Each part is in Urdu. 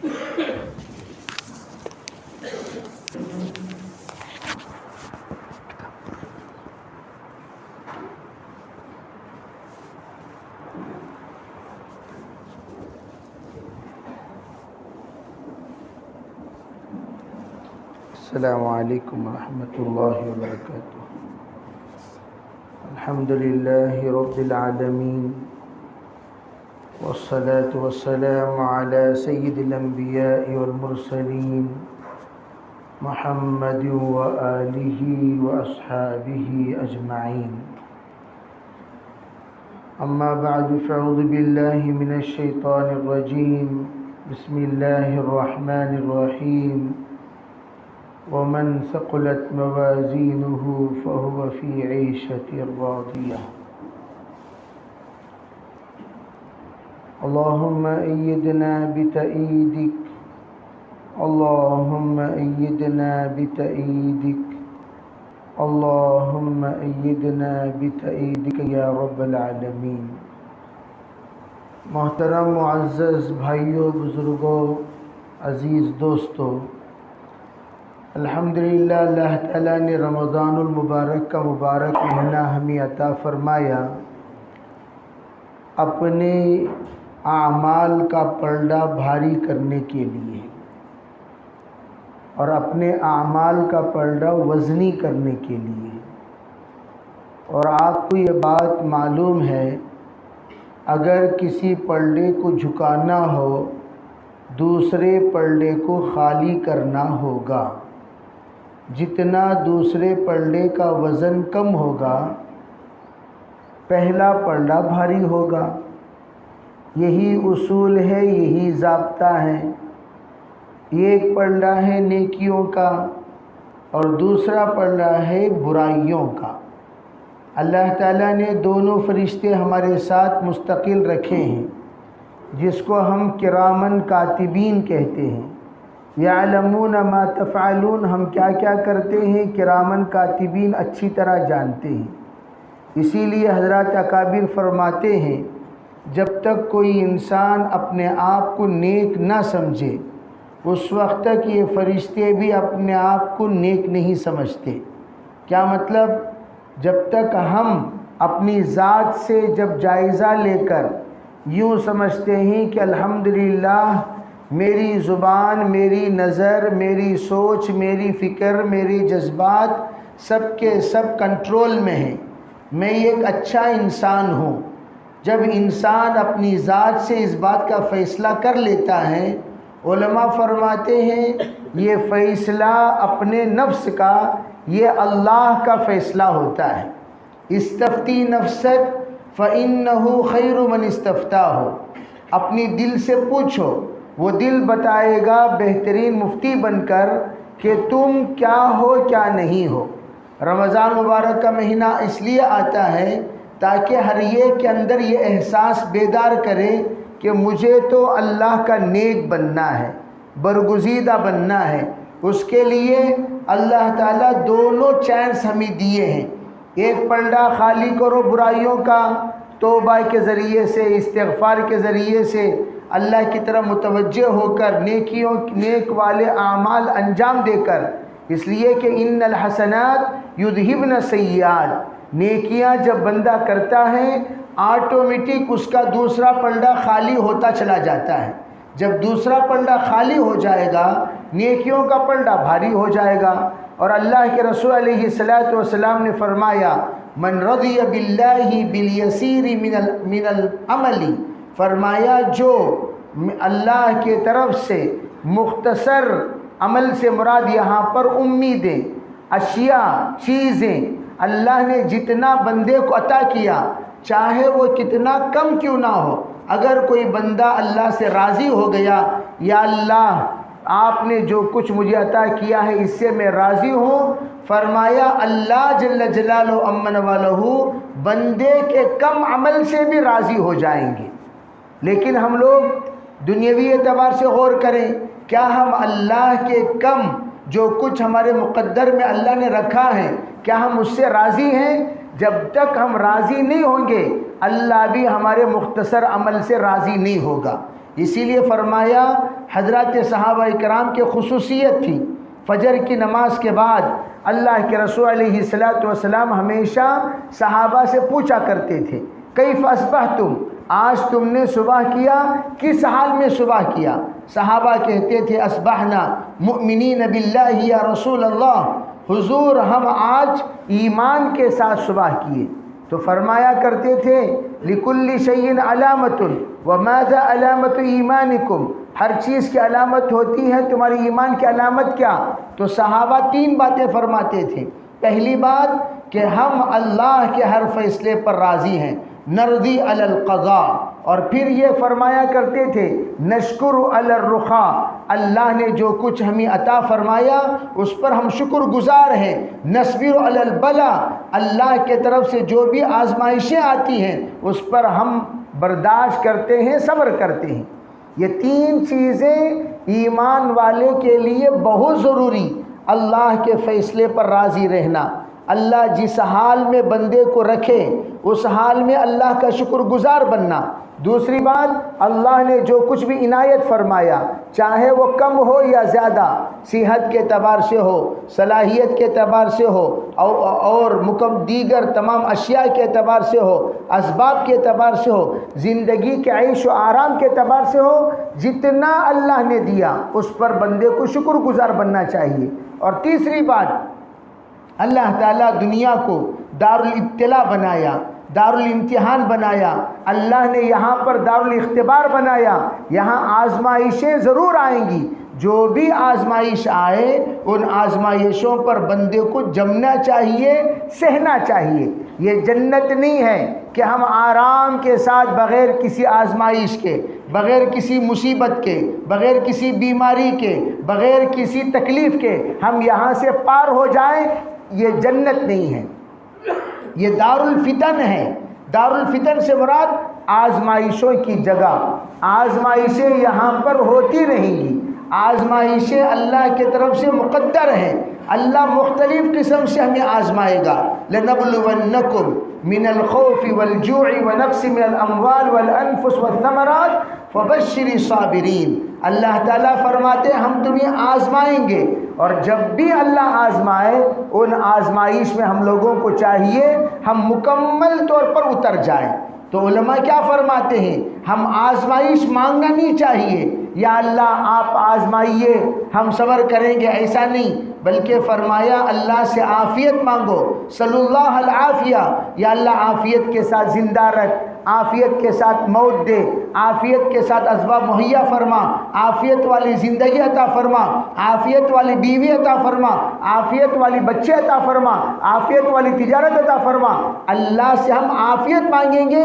السلام علیکم ورحمۃ اللہ وبرکاتہ۔ الحمد للہ رب العالمین والصلاة والسلام علی سید الانبیاء والمرسلین محمد وآلہ واصحابہ اجمعین۔ اما بعد فاعوذ باللہ من الشیطان الرجیم، بسم اللہ الرحمن الرحیم۔ ومن ثقلت موازینہ فہو فی عیشۃ راضیہ۔ اللہم ایدنا بتأییدک، اللہم ایدنا بتأییدک، اللہم ایدنا بتأییدک یا رب العالمین۔ محترم معزز بھائیوں، بزرگوں، عزیز دوستوں، الحمدللہ اللہ تعالیٰ نے رمضان المبارک کا مبارک مہینہ ہمیں عطا فرمایا اپنے اعمال کا پلڑا بھاری کرنے کے لیے، اور اپنے اعمال کا پلڑا وزنی کرنے کے لیے۔ اور آپ کو یہ بات معلوم ہے، اگر کسی پلڑے کو جھکانا ہو دوسرے پلڑے کو خالی کرنا ہوگا۔ جتنا دوسرے پلڑے کا وزن کم ہوگا پہلا پلڑا بھاری ہوگا۔ یہی اصول ہے، یہی ضابطہ ہے۔ ایک پلڑا ہے نیکیوں کا اور دوسرا پلڑا ہے برائیوں کا۔ اللہ تعالیٰ نے دونوں فرشتے ہمارے ساتھ مستقل رکھے ہیں، جس کو ہم کرامن کاتبین کہتے ہیں۔ یعلمون ما تفعلون، ہم کیا کیا کرتے ہیں کرامن کاتبین اچھی طرح جانتے ہیں۔ اسی لیے حضرات اکابر فرماتے ہیں، جب تک کوئی انسان اپنے آپ کو نیک نہ سمجھے اس وقت تک یہ فرشتے بھی اپنے آپ کو نیک نہیں سمجھتے۔ کیا مطلب؟ جب تک ہم اپنی ذات سے جب جائزہ لے کر یوں سمجھتے ہیں کہ الحمدللہ میری زبان، میری نظر، میری سوچ، میری فکر، میری جذبات سب کے سب کنٹرول میں ہیں، میں ایک اچھا انسان ہوں۔ جب انسان اپنی ذات سے اس بات کا فیصلہ کر لیتا ہے، علماء فرماتے ہیں یہ فیصلہ اپنے نفس کا، یہ اللہ کا فیصلہ ہوتا ہے۔ استفتی نفسک فإنہ خیر من استفتاہ، اپنی دل سے پوچھو، وہ دل بتائے گا بہترین مفتی بن کر کہ تم کیا ہو کیا نہیں ہو۔ رمضان مبارک کا مہینہ اس لیے آتا ہے تاکہ ہر ایک کے اندر یہ احساس بیدار کرے کہ مجھے تو اللہ کا نیک بننا ہے، برگزیدہ بننا ہے۔ اس کے لیے اللہ تعالیٰ دونوں چانس ہمیں دیے ہیں۔ ایک پلڑا خالی کرو برائیوں کا، توبہ کے ذریعے سے، استغفار کے ذریعے سے اللہ کی طرف متوجہ ہو کر نیک والے اعمال انجام دے کر، اس لیے کہ ان الحسنات یذہبن السیئات، نیکیاں جب بندہ کرتا ہے آٹومیٹک اس کا دوسرا پلڑا خالی ہوتا چلا جاتا ہے۔ جب دوسرا پلڑا خالی ہو جائے گا نیکیوں کا پلڑا بھاری ہو جائے گا۔ اور اللہ کے رسول علیہ الصلاۃ والسلام نے فرمایا، من رضی باللہ بالیسیر من العمل، فرمایا جو اللہ کی طرف سے مختصر عمل سے مراد یہاں پر امیدیں، اشیاء، چیزیں اللہ نے جتنا بندے کو عطا کیا، چاہے وہ کتنا کم کیوں نہ ہو، اگر کوئی بندہ اللہ سے راضی ہو گیا، یا اللہ آپ نے جو کچھ مجھے عطا کیا ہے اس سے میں راضی ہوں، فرمایا اللہ جل جلالہ امن والہ بندے کے کم عمل سے بھی راضی ہو جائیں گے۔ لیکن ہم لوگ دنیاوی اعتبار سے غور کریں، کیا ہم اللہ کے کم جو کچھ ہمارے مقدر میں اللہ نے رکھا ہے کیا ہم اس سے راضی ہیں؟ جب تک ہم راضی نہیں ہوں گے اللہ بھی ہمارے مختصر عمل سے راضی نہیں ہوگا۔ اسی لیے فرمایا حضرات صحابہ کرام کی خصوصیت تھی، فجر کی نماز کے بعد اللہ کے رسول علیہ الصلوۃ والسلام ہمیشہ صحابہ سے پوچھا کرتے تھے کیف اصبحتم، آج تم نے صبح کیا، کس حال میں صبح کیا؟ صحابہ کہتے تھے اصبحنا مؤمنین باللہ یا رسول اللہ، حضور ہم آج ایمان کے ساتھ صبح کیے۔ تو فرمایا کرتے تھے لکل شیء علامۃ وماذا علامۃ ایمانکم، ہر چیز کی علامت ہوتی ہے، تمہاری ایمان کی علامت کیا؟ تو صحابہ 3 باتیں فرماتے تھے۔ پہلی بات کہ ہم اللہ کے ہر فیصلے پر راضی ہیں، نرضی علی القضاء، اور پھر یہ فرمایا کرتے تھے نشکر علی الرخاء، اللہ نے جو کچھ ہمیں عطا فرمایا اس پر ہم شکر گزار ہیں، نصبر علی البلاء، اللہ کے طرف سے جو بھی آزمائشیں آتی ہیں اس پر ہم برداشت کرتے ہیں، صبر کرتے ہیں۔ یہ 3 چیزیں ایمان والے کے لیے بہت ضروری، اللہ کے فیصلے پر راضی رہنا، اللہ جس حال میں بندے کو رکھے اس حال میں اللہ کا شکر گزار بننا۔ دوسری بات، اللہ نے جو کچھ بھی عنایت فرمایا چاہے وہ کم ہو یا زیادہ، صحت کے اعتبار سے ہو، صلاحیت کے اعتبار سے ہو، اور دیگر تمام اشیاء کے اعتبار سے ہو، اسباب کے اعتبار سے ہو، زندگی کے عیش و آرام کے اعتبار سے ہو، جتنا اللہ نے دیا اس پر بندے کو شکر گزار بننا چاہیے۔ اور تیسری بات، اللہ تعالیٰ دنیا کو دارالابتلاء بنایا، دارالامتحان بنایا، اللہ نے یہاں پر دارالاختبار بنایا، یہاں آزمائشیں ضرور آئیں گی، جو بھی آزمائش آئے ان آزمائشوں پر بندے کو جمنا چاہیے، سہنا چاہیے۔ یہ جنت نہیں ہے کہ ہم آرام کے ساتھ بغیر کسی آزمائش کے، بغیر کسی مصیبت کے، بغیر کسی بیماری کے، بغیر کسی تکلیف کے ہم یہاں سے پار ہو جائیں، یہ جنت نہیں ہے، یہ دارالفتن ہے۔ دارالفتن سے مراد آزمائشوں کی جگہ، آزمائشیں یہاں پر ہوتی رہیں گی، آزمائشیں اللہ کی طرف سے مقدر ہیں، اللہ مختلف قسم سے ہمیں آزمائے گا۔ لَنَبْلُوَنَّكُمْ مِنَ الْخَوْفِ وَالْجُوعِ وَنَقْصٍ مِنَ الْأَمْوَالِ وَالْأَنفُسِ وَالثَّمَرَاتِ فَبَشِّرِ الصَّابِرِينَ۔ اللہ تعالیٰ فرماتے ہیں ہم تمہیں آزمائیں گے، اور جب بھی اللہ آزمائے ان آزمائش میں ہم لوگوں کو چاہیے ہم مکمل طور پر اتر جائیں۔ تو علماء کیا فرماتے ہیں، ہم آزمائش مانگنا نہیں چاہیے یا اللہ آپ آزمائیے ہم صبر کریں گے، ایسا نہیں، بلکہ فرمایا اللہ سے عافیت مانگو، صلی اللہ العافیہ، یا اللہ عافیت کے ساتھ زندہ رکھ، عافیت کے ساتھ موت دے، عافیت کے ساتھ اسباب مہیا فرما، عافیت والی زندگی عطا فرما، عافیت والی بیوی عطا فرما، عافیت والی بچے عطا فرما، عافیت والی تجارت عطا فرما۔ اللہ سے ہم عافیت مانگیں گے،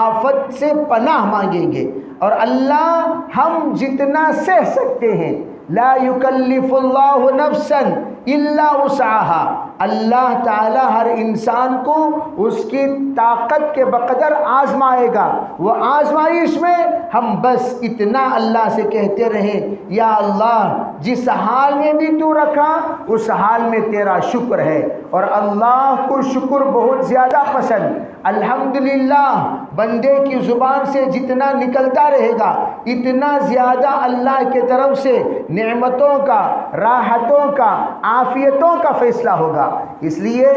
آفت سے پناہ مانگیں گے، اور اللہ ہم جتنا سہ سکتے ہیں، لا یکلف اللہ نفسا الا وسعها، اللہ تعالی ہر انسان کو اس کی طاقت کے بقدر آزمائے گا۔ وہ آزمائش میں ہم بس اتنا اللہ سے کہتے رہیں یا اللہ جس حال میں بھی تو رکھا اس حال میں تیرا شکر ہے، اور اللہ کو شکر بہت زیادہ پسند۔ الحمدللہ بندے کی زبان سے جتنا نکلتا رہے گا اتنا زیادہ اللہ کے طرف سے نعمتوں کا، راحتوں کا، عافیتوں کا فیصلہ ہوگا۔ اس لیے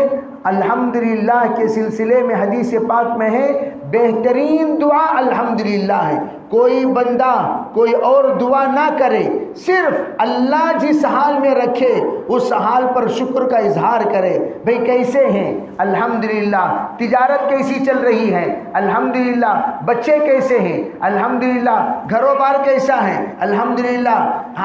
الحمدللہ کے سلسلے میں حدیث پاک میں ہے بہترین دعا الحمدللہ ہے۔ کوئی بندہ کوئی اور دعا نہ کرے، صرف اللہ جس حال میں رکھے اس حال پر شکر کا اظہار کرے۔ بھئی کیسے ہیں؟ الحمدللہ۔ تجارت کیسی چل رہی ہے؟ الحمدللہ۔ بچے کیسے ہیں؟ الحمدللہ۔ گھروں بار کیسا ہے؟ الحمدللہ۔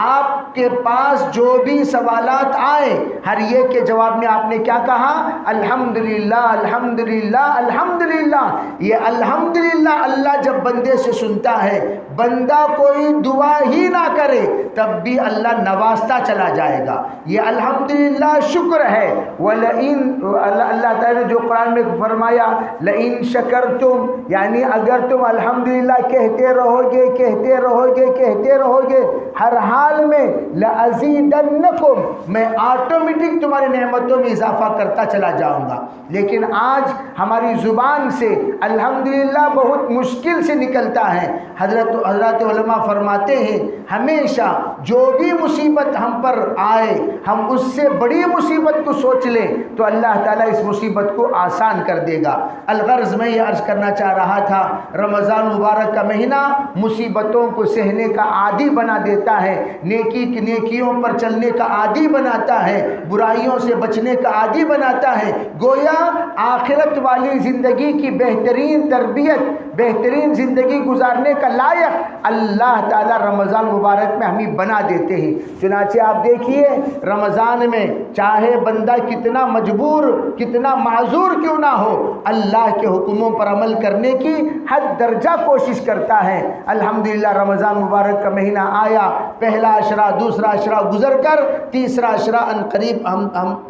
آپ کے پاس جو بھی سوالات آئے ہر ایک کے جواب میں آپ نے کیا کہا؟ الحمدللہ، الحمدللہ، الحمدللہ۔ یہ الحمدللہ اللہ جب بندے سے سنتا ہے، بندہ کوئی دعا ہی نہ کرے کرے تب بھی اللہ نوازتا چلا جائے گا۔ یہ الحمدللہ شکر ہے۔ اللہ تعالیٰ نے جو قرآن میں فرمایا لئن شکرتم، یعنی اگر تم الحمدللہ کہتے رہو گے کہتے رہو گے کہتے رہو گے ہر حال میں، لأزیدنکم، میں آٹومیٹک تمہاری نعمتوں میں اضافہ کرتا چلا جاؤں گا۔ لیکن آج ہماری زبان سے الحمدللہ بہت مشکل سے نکلتا ہے۔ حضرات علماء فرماتے ہیں ہمیشہ جو بھی مصیبت ہم پر آئے ہم اس سے بڑی مصیبت کو سوچ لیں تو اللہ تعالیٰ اس مصیبت کو آسان کر دے گا۔ الغرض میں یہ عرض کرنا چاہ رہا تھا، رمضان مبارک کا مہینہ مصیبتوں کو سہنے کا عادی بنا دیتا ہے، نیکیوں پر چلنے کا عادی بناتا ہے، برائیوں سے بچنے کا عادی بناتا ہے۔ گویا آخرت والی زندگی کی بہترین تربیت، بہترین زندگی گزارنے کا لائق اللہ تعالیٰ رمضان مبارک میں ہمیں بنا دیتے ہیں۔ چنانچہ آپ دیکھیے رمضان میں چاہے بندہ کتنا مجبور کتنا معذور کیوں نہ ہو، اللہ کے حکموں پر عمل کرنے کی حد درجہ کوشش کرتا ہے۔ الحمدللہ رمضان مبارک کا مہینہ آیا، پہلا عشرہ دوسرا عشرہ گزر کر تیسرا عشرہ عنقریب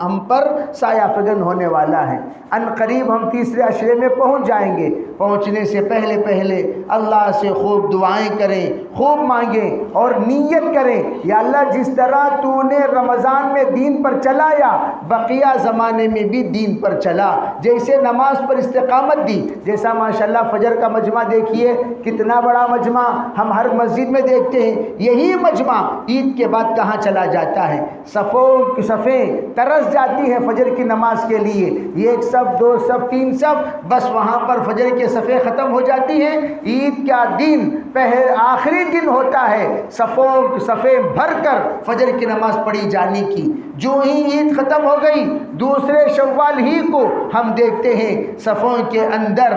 ہم پر سایہ فگن ہونے والا ہے۔ عنقریب ہم تیسرے عشرے میں پہنچ جائیں گے۔ پہنچنے سے پہلے اللہ سے خوب دعائیں کریں، خوب مانگیں اور نیت کریں، یا اللہ جس طرح تو نے رمضان میں دین پر چلایا بقیہ زمانے میں بھی دین پر چلا، جیسے نماز پر استقامت دی، جیسا ماشاءاللہ فجر کا مجمع دیکھیے کتنا بڑا مجمع ہم ہر مسجد میں دیکھتے ہیں، یہی مجمع عید کے بعد کہاں چلا جاتا ہے؟ صفیں ترس جاتی ہیں فجر کی نماز کے لیے، ایک صف دو صف تین صف، بس وہاں پر فجر کے صفیں ختم ہو جاتی ہیں۔ عید کا دن آخری دن ہوتا ہے صفیں بھر کر فجر کی نماز پڑھی جانے کی۔ جو ہی عید ختم ہو گئی دوسرے شوال ہی کو ہم دیکھتے ہیں صفوں کے اندر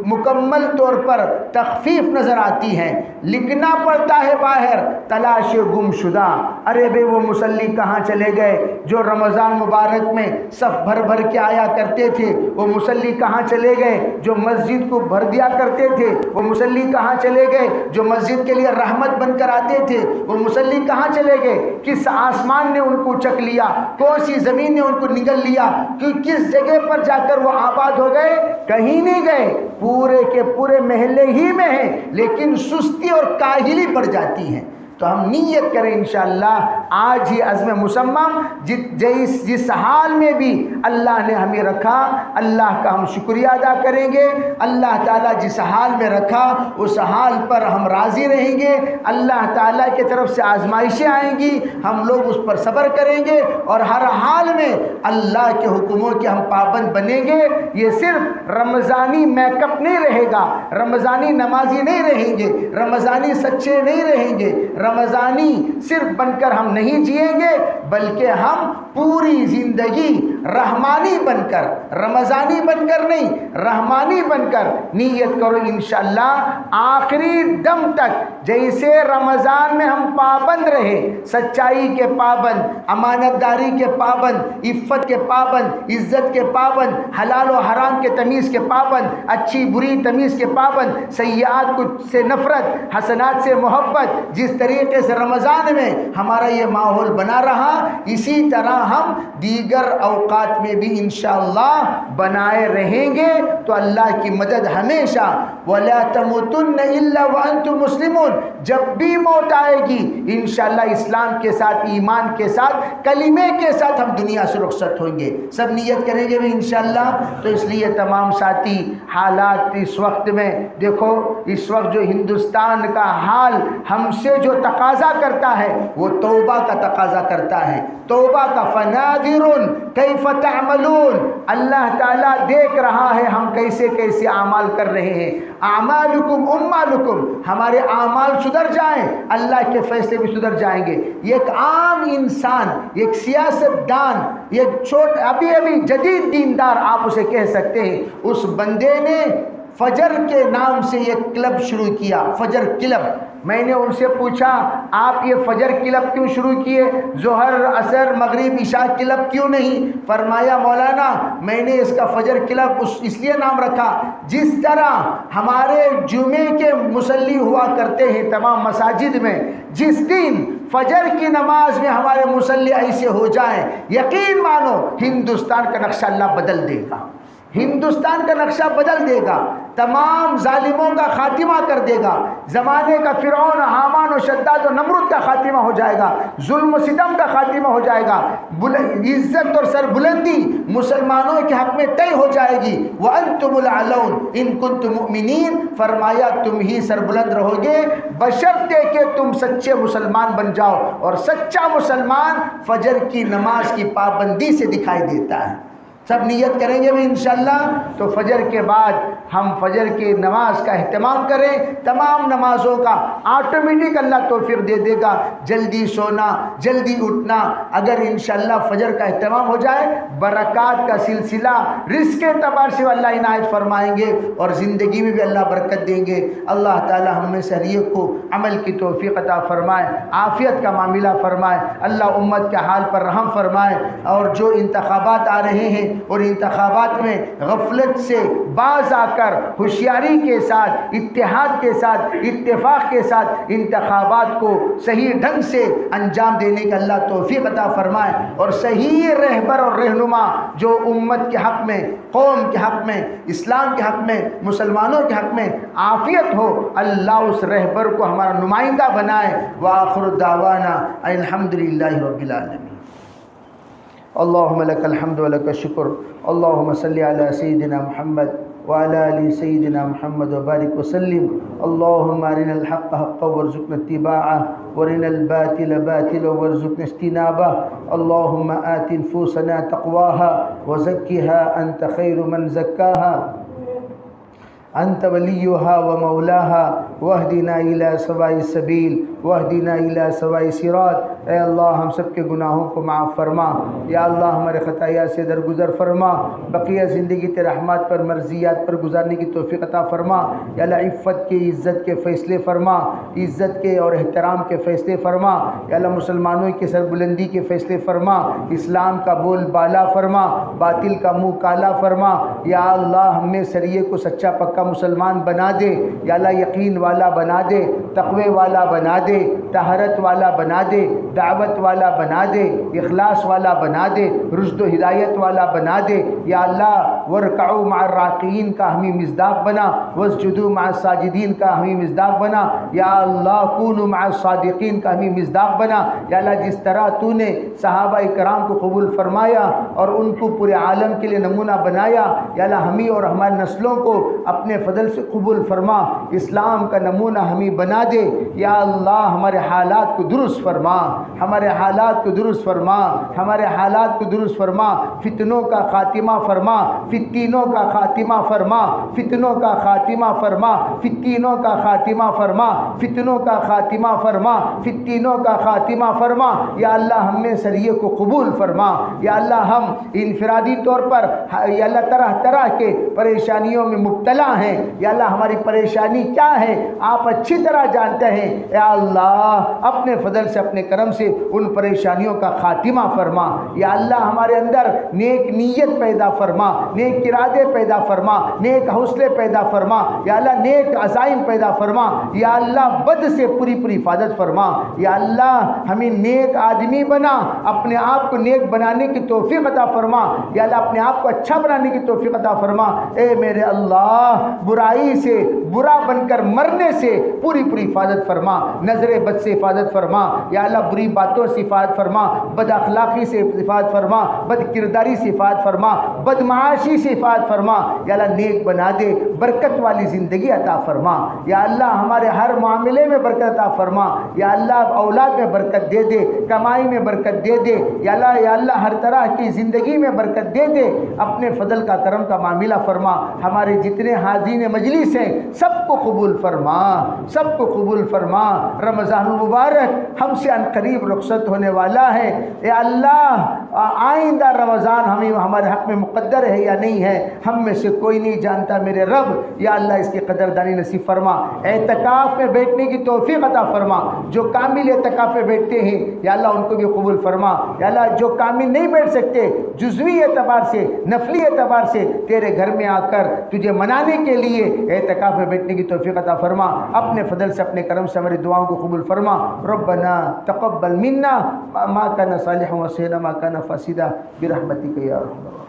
مکمل طور پر تخفیف نظر آتی ہے، لکھنا پڑتا ہے باہر تلاش گم شدہ، ارے بے وہ مصلی کہاں چلے گئے جو رمضان مبارک میں صف بھر بھر کے آیا کرتے تھے، وہ مصلی کہاں چلے گئے جو مسجد کو بھر دیا کرتے تھے، وہ مصلی کہاں چلے گئے جو مسجد کے لیے رحمت بن کر آتے تھے، وہ مصلی کہاں چلے گئے؟ کس آسمان نے ان کو چک لیا، کون سی زمین نے ان کو نگل لیا، کہ کس جگہ پر جا کر وہ آباد ہو گئے؟ کہیں نہیں گئے، پورے کے پورے محلے ہی میں ہیں، لیکن سستی اور کاہلی بڑھ جاتی ہے۔ تو ہم نیت کریں انشاءاللہ آج ہی عزم مصمم جس حال میں بھی اللہ نے ہمیں رکھا اللہ کا ہم شکریہ ادا کریں گے۔ اللہ تعالیٰ جس حال میں رکھا اس حال پر ہم راضی رہیں گے۔ اللہ تعالیٰ کی طرف سے آزمائشیں آئیں گی، ہم لوگ اس پر صبر کریں گے اور ہر حال میں اللہ کے حکموں کے ہم پابند بنیں گے۔ یہ صرف رمضانی میک اپ نہیں رہے گا، رمضانی نمازی نہیں رہیں گے، رمضانی سچے نہیں رہیں گے، رمضانی صرف بن کر ہم نہیں جئیں گے بلکہ ہم پوری زندگی رحمانی بن کر، رمضانی بن کر نہیں رحمانی بن کر نیت کرو انشاءاللہ آخری دم تک جیسے رمضان میں ہم پابند رہے، سچائی کے پابند، امانت داری کے پابند، عفت کے پابند، عزت کے پابند، حلال و حرام کے تمیز کے پابند، اچھی بری تمیز کے پابند، سیئات سے نفرت حسنات سے محبت، جس طریقے سے رمضان میں ہمارا یہ ماحول بنا رہا اسی طرح ہم دیگر اوقات میں بھی انشاءاللہ بنائے رہیں گے تو اللہ کی مدد ہمیشہ۔ وَلَا تَمُوتُنَّ إِلَّا وَأَنْتُمْ مُسْلِمُونَ، جب بھی موت آئے گی انشاءاللہ اسلام کے ساتھ، ایمان کے ساتھ، کلمے کے ساتھ ہم دنیا سے رخصت ہوں گے۔ سب نیت کریں گے بھی انشاءاللہ۔ تو اس لیے تمام ساتھی حالات اس وقت میں دیکھو، اس وقت جو ہندوستان کا حال ہم سے جو تقاضا کرتا ہے وہ توبہ کا تقاضا کرتا ہے، توبہ کا۔ فَنَاظِرٌ كَيْفَ تَعْمَلُونَ، اللہ تعالیٰ دیکھ رہا ہے ہم کیسے کیسے اعمال کر رہے ہیں۔ اعمالکم امالکم، ہمارے اعمال سدھر جائیں اللہ کے فیصلے بھی سدھر جائیں گے۔ ایک عام انسان، ایک سیاست دان، ایک ابھی جدید دیندار آپ اسے کہہ سکتے ہیں، اس بندے نے فجر کے نام سے ایک کلب شروع کیا، فجر کلب، میں نے ان سے پوچھا آپ یہ فجر کی لب کیوں شروع کیے، ظہر عصر مغرب عشاء کی لب کیوں نہیں؟ فرمایا مولانا میں نے اس کا فجر کی لب اس لیے نام رکھا، جس طرح ہمارے جمعے کے مصلی ہوا کرتے ہیں تمام مساجد میں، جس دن فجر کی نماز میں ہمارے مصلی ایسے ہو جائیں، یقین مانو ہندوستان کا نقشہ اللہ بدل دے گا، ہندوستان کا نقشہ بدل دے گا، تمام ظالموں کا خاتمہ کر دے گا، زمانے کا فرعون حامان و شداد و نمرود کا خاتمہ ہو جائے گا، ظلم و ستم کا خاتمہ ہو جائے گا، عزت اور سربلندی مسلمانوں کے حق میں طے ہو جائے گی۔ وَأَنْتُمُ الْأَعْلَوْنَ إِن كُنتُم مُؤْمِنِينَ، فرمایا تم ہی سربلند رہو گے بشرطے کہ تم سچے مسلمان بن جاؤ، اور سچا مسلمان فجر کی نماز کی پابندی سے دکھائی دیتا ہے۔ سب نیت کریں گے بھی انشاءاللہ، تو فجر کے بعد ہم فجر کی نماز کا اہتمام کریں، تمام نمازوں کا آٹومیٹک اللہ توفیق دے دے گا، جلدی سونا جلدی اٹھنا، اگر انشاءاللہ فجر کا اہتمام ہو جائے برکات کا سلسلہ رزق کے اعتبار سے اللہ عنایت فرمائیں گے، اور زندگی میں بھی اللہ برکت دیں گے۔ اللہ تعالی ہم میں سے ہر ایک کو عمل کی توفیق عطا فرمائے، عافیت کا معاملہ فرمائے، اللہ امت کے حال پر رحم فرمائے، اور جو انتخابات آ رہے ہیں اور انتخابات میں غفلت سے باز آ کر ہوشیاری کے ساتھ، اتحاد کے ساتھ، اتفاق کے ساتھ انتخابات کو صحیح ڈھنگ سے انجام دینے کا اللہ توفیق عطا فرمائے، اور صحیح رہبر اور رہنما جو امت کے حق میں، قوم کے حق میں، اسلام کے حق میں، مسلمانوں کے حق میں عافیت ہو، اللہ اس رہبر کو ہمارا نمائندہ بنائے۔ وآخر دعوانا الحمدللہ رب العالمین۔ اللهم لك الحمد ولك الشكر، اللهم صل على سيدنا محمد وعلى آل سيدنا محمد وبارك وسلم۔ اللهم أرنا الحق حقا وارزقنا اتباعه، وارنا الباطل باطلا وارزقنا اجتنابه۔ اللهم آت نفوسنا تقواها وزكها أنت خير من زكاها، أنت وليها ومولاها، واهدنا إلى سواء السبيل، واهدنا إلى سواء الصراط۔ اے اللہ ہم سب کے گناہوں کو معاف فرما، یا اللہ ہمارے خطایا سے درگزر فرما، بقیہ زندگی تیرے رحمات پر مرضیات پر گزارنے کی توفیق عطا فرما، یا اللہ عفت کے عزت کے فیصلے فرما، عزت کے اور احترام کے فیصلے فرما، یا اللہ مسلمانوں کی سربلندی کے فیصلے فرما، اسلام کا بول بالا فرما، باطل کا منہ کالا فرما، یا اللہ ہم میں سریے کو سچا پکا مسلمان بنا دے، یا اللہ یقین والا بنا دے، تقوی والا بنا دے، طہارت والا بنا دے، دعوت والا بنا دے، اخلاص والا بنا دے، رشد و ہدایت والا بنا دے، یا اللہ ورکعوا مع الراکعین کا ہمیں مصداق بنا، واسجدوا مع الساجدین کا ہمیں مصداق بنا، یا اللہ کونوا مع الصادقین کا ہمیں مصداق بنا، یا اللہ جس طرح تو نے صحابہ کرام کو قبول فرمایا اور ان کو پورے عالم کے لیے نمونہ بنایا، یا اللہ ہمیں اور ہماری نسلوں کو اپنے فضل سے قبول فرما، اسلام کا نمونہ ہمیں بنا دے، یا اللہ ہمارے حالات کو درست فرما، ہمارے حالات کو درست فرما، ہمارے حالات کو درست فرما، فتنوں کا خاتمہ فرما، فتنوں کا خاتمہ فرما، فتنوں کا خاتمہ فرما، فتنوں کا خاتمہ فرما، فتنوں کا خاتمہ فرما، فتنوں کا خاتمہ فرما، یا اللہ ہم میں سریے کو قبول فرما، یا اللہ ہم انفرادی طور پر یا اللہ طرح طرح کے پریشانیوں میں مبتلا ہیں، یا اللہ ہماری پریشانی کیا ہے آپ اچھی طرح جانتے ہیں، یا اللہ اپنے فضل سے اپنے کرم سے ان پریشانیوں کا خاتمہ فرما، یا اللہ ہمارے اندر نیک نیت پیدا فرما، نیک ارادے پیدا فرما، نیک حوصلے پیدا فرما، یا اللہ نیک عزائم پیدا فرما، یا اللہ بد سے پوری پوری حفاظت فرما، یا اللہ ہمیں نیک آدمی بنا، اپنے آپ کو نیک بنانے کی توفیق عطا فرما، یا اللہ اپنے آپ کو اچھا بنانے کی توفیق عطا فرما، اے میرے اللہ برائی سے برا بن کر مرنے سے پوری پوری حفاظت فرما، نظر بد سے حفاظت فرما، یا اللہ بری باتوں سے حفاظت فرما، بد اخلاقی سے حفاظت فرما، بد کرداری سے حفاظت فرما، بد معاشی سے حفاظت فرما، یا اللہ نیک بنا دے، برکت والی زندگی عطا فرما، یا اللہ ہمارے ہر معاملے میں برکت عطا فرما، یا اللہ اولاد میں برکت دے دے، کمائی میں برکت دے دے، یا اللہ ہر طرح کی زندگی میں برکت دے دے، اپنے فضل کا کرم کا معاملہ فرما، ہمارے جتنے حاضرین مجلس ہیں سب کو قبول فرما، سب کو قبول فرما۔ رمضان المبارک ہم سے عنقریب رخصت ہونے والا ہے، اے اللہ آئندہ رمضان ہمارے حق میں مقدر ہے یا نہیں ہے ہم میں سے کوئی نہیں جانتا میرے رب، یا اللہ اس کی قدردانی نصیب فرما۔ اعتکاف میں بیٹھنے کی توفیق عطا فرما، جو کامل اعتکاف میں بیٹھتے ہیں یا اللہ ان کو بھی قبول فرما، یا اللہ جو کامل نہیں بیٹھ سکتے جزوی اعتبار سے نفلی اعتبار سے تیرے گھر میں آ کر تجھے منانے کے لیے اعتکاف میں بیٹھنے کی توفیق عطا فرما، اپنے فضل سے اپنے کرم سے ہماری دعاؤں کو قبول فرما۔ ربنا تقبل منا ما كان صالحا وسيئا ما كان فاسدا برحمتك يا ارحم الراحمين۔